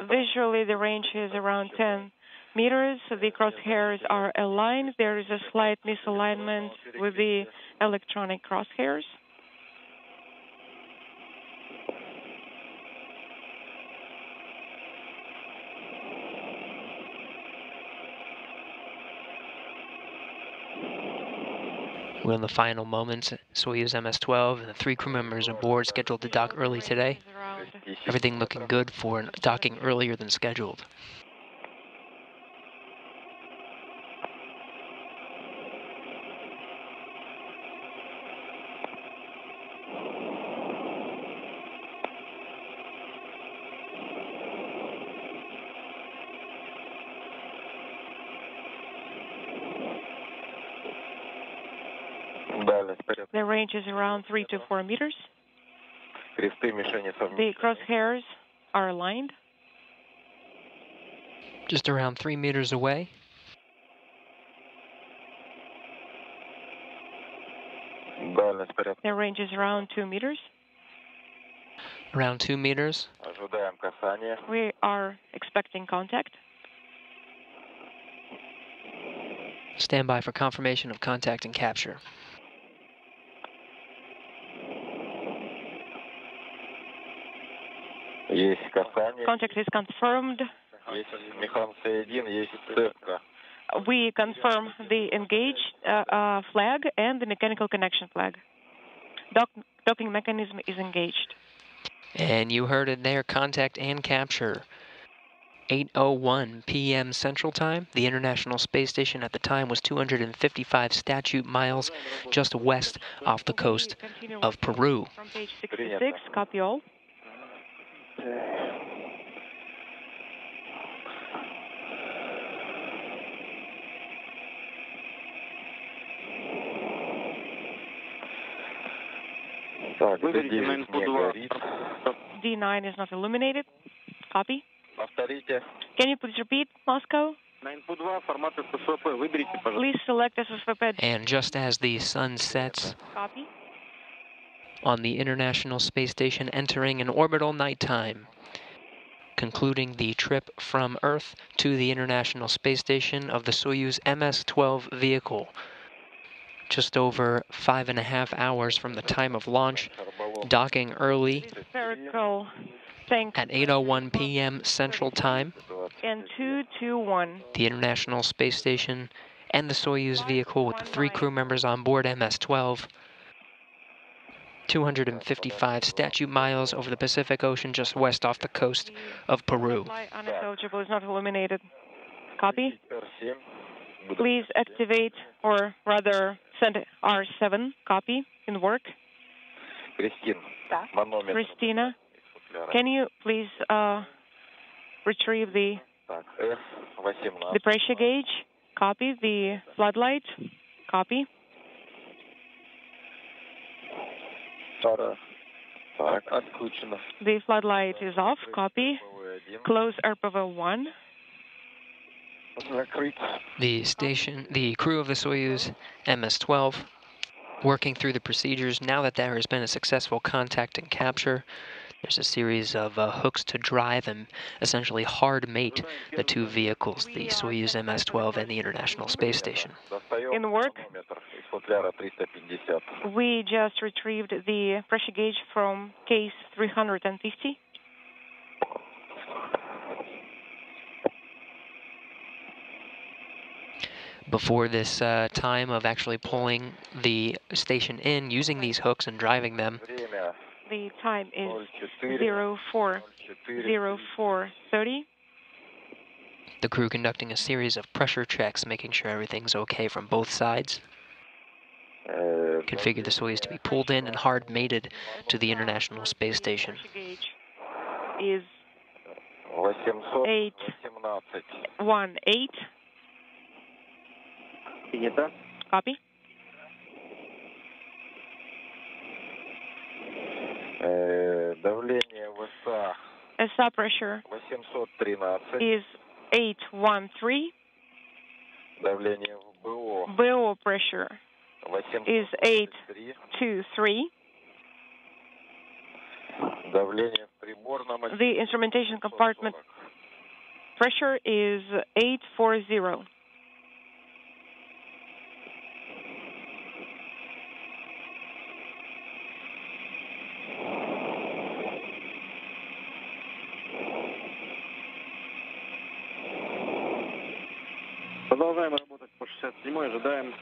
Visually, the range is around 10 meters. The crosshairs are aligned. There is a slight misalignment with the electronic crosshairs. We're in the final moments. Soyuz MS-12 and the 3 crew members aboard scheduled to dock early today. Everything looking good for docking earlier than scheduled. The range is around 3 to 4 meters. The crosshairs are aligned. Just around 3 meters away. The range is around 2 meters. Around 2 meters. We are expecting contact. Stand by for confirmation of contact and capture. Contact is confirmed. We confirm the engaged flag and the mechanical connection flag. Docking mechanism is engaged. And you heard it there, contact and capture. 8:01 p.m. Central Time. The International Space Station at the time was 255 statute miles just west off the coast of Peru. From page 66, copy all. D9 is not illuminated. Copy. Can you please repeat, Moscow? Please select SSVP. And just as the sun sets Copy. on the International Space Station, entering an orbital nighttime, concluding the trip from Earth to the International Space Station of the Soyuz MS-12 vehicle. Just over 5.5 hours from the time of launch, docking early Spherical tank at 8:01 p.m. Central Time. and 221. The International Space Station and the Soyuz vehicle with the 3 crew members on board MS-12. 255 statute miles over the Pacific Ocean just west off the coast of Peru. Unintelligible is not illuminated. Copy. Please activate, or rather send R7. Copy. In work. Christina, can you please retrieve the pressure gauge? Copy. The floodlight? Copy. The floodlight is off. Copy. Close RPV 1. The crew of the Soyuz MS-12 working through the procedures. Now that there has been a successful contact and capture, there's a series of hooks to drive and essentially hard mate the 2 vehicles, the Soyuz MS-12 and the International Space Station. In work, we just retrieved the pressure gauge from case 350. Before this time of actually pulling the station in, using these hooks and driving them, the time is 04:30. The crew conducting a series of pressure checks, making sure everything's okay from both sides. Configure the Soyuz to be pulled in and hard mated to the International Space Station. Is 818. Copy. SA pressure is 813. BO pressure is 823. The instrumentation compartment pressure is 840.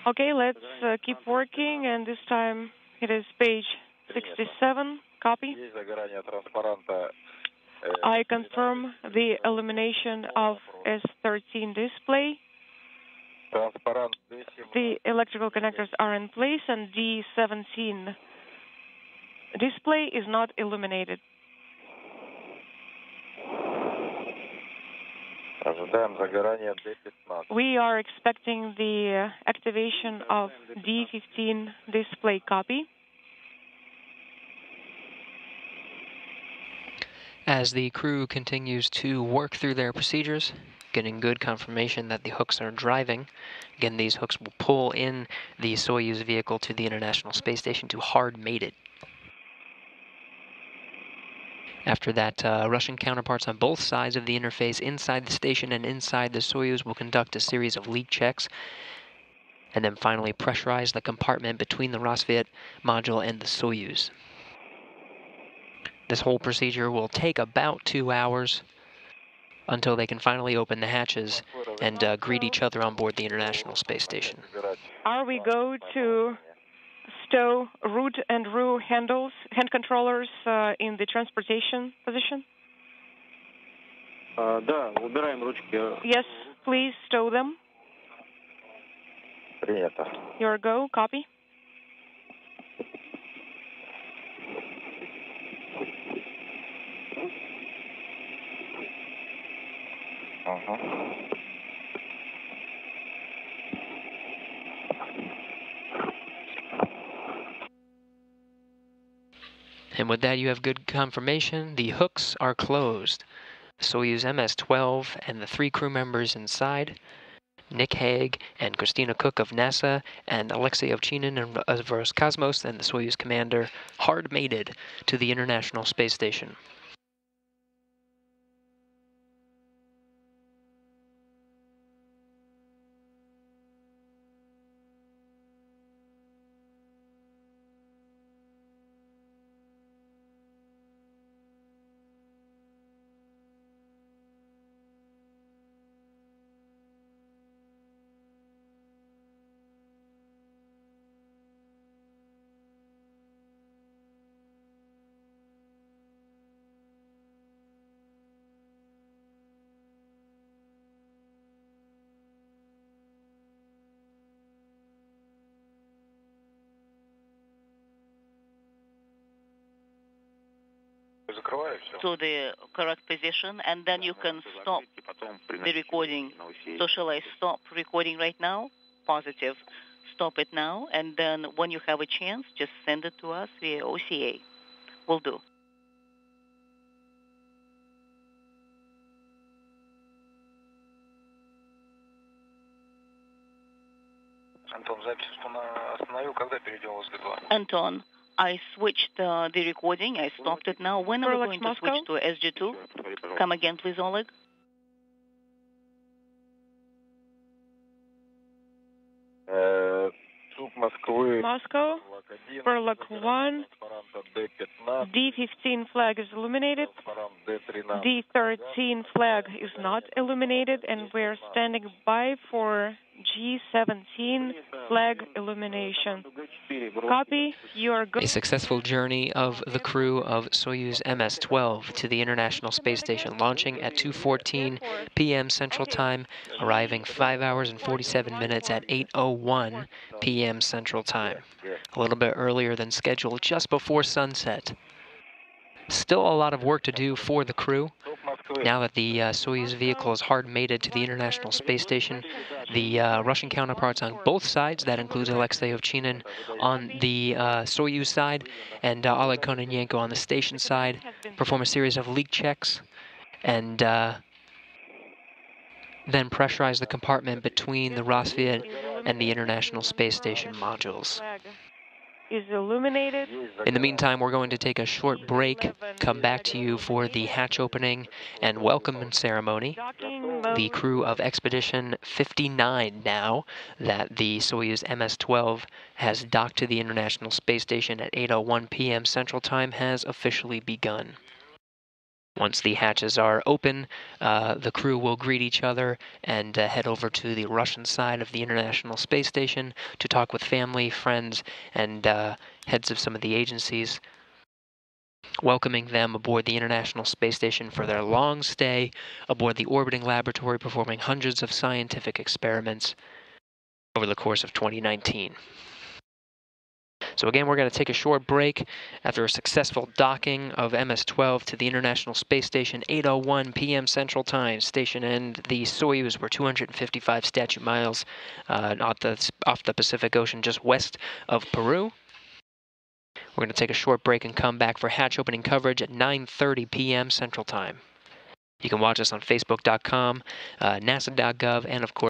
Okay, let's keep working, and this time it is page 67. Copy. I confirm the illumination of S13 display. The electrical connectors are in place, and D17 display is not illuminated. We are expecting the activation of D15 display. Copy. As the crew continues to work through their procedures, getting good confirmation that the hooks are driving. Again, these hooks will pull in the Soyuz vehicle to the International Space Station to hard mate it. After that, Russian counterparts on both sides of the interface, inside the station and inside the Soyuz, will conduct a series of leak checks, and then finally pressurize the compartment between the Rosviet module and the Soyuz. This whole procedure will take about 2 hours until they can finally open the hatches and greet each other on board the International Space Station. Are we go to stow root and roue handles, hand controllers in the transportation position? Yes, please stow them. Your go, copy. And with that, you have good confirmation. The hooks are closed. Soyuz MS-12 and the 3 crew members inside, Nick Hauge and Christina Koch of NASA, and Aleksey Ovchinin of ROSCOSMOS, and the Soyuz commander, hard mated to the International Space Station. To the correct position, and then you can stop the recording. So shall I stop recording right now? Positive. Stop it now, and then when you have a chance, just send it to us via OCA. Will do. Anton, I switched the recording. I stopped it now. When are we going to switch to SG2? Come again, please, Oleg. Moscow, Perlock 1, D15 flag is illuminated, D13 flag is not illuminated, and we're standing by for G17 flag illumination. Copy, you are good. A successful journey of the crew of Soyuz MS-12 to the International Space Station, launching at 2:14 p.m. Central Time, arriving 5 hours and 47 minutes at 8:01 p.m. Central Time. A little bit earlier than scheduled, just before sunset. Still a lot of work to do for the crew. Now that the Soyuz vehicle is hard mated to the International Space Station, the Russian counterparts on both sides, that includes Aleksey Ovchinin on the Soyuz side and Oleg Kononenko on the station side, perform a series of leak checks and then pressurize the compartment between the Rosviet and the International Space Station modules. is illuminated. In the meantime, we're going to take a short break, come back to you for the hatch opening and welcome ceremony. The crew of Expedition 59 now that the Soyuz MS-12 has docked to the International Space Station at 8:01 p.m. Central Time has officially begun. Once the hatches are open, the crew will greet each other and head over to the Russian side of the International Space Station to talk with family, friends, and heads of some of the agencies, welcoming them aboard the International Space Station for their long stay aboard the orbiting laboratory, performing hundreds of scientific experiments over the course of 2019. So again, we're going to take a short break after a successful docking of MS-12 to the International Space Station, 8:01 p.m. Central Time. Station and the Soyuz were 255 statute miles off the Pacific Ocean, just west of Peru. We're going to take a short break and come back for hatch opening coverage at 9:30 p.m. Central Time. You can watch us on Facebook.com, NASA.gov, and of course,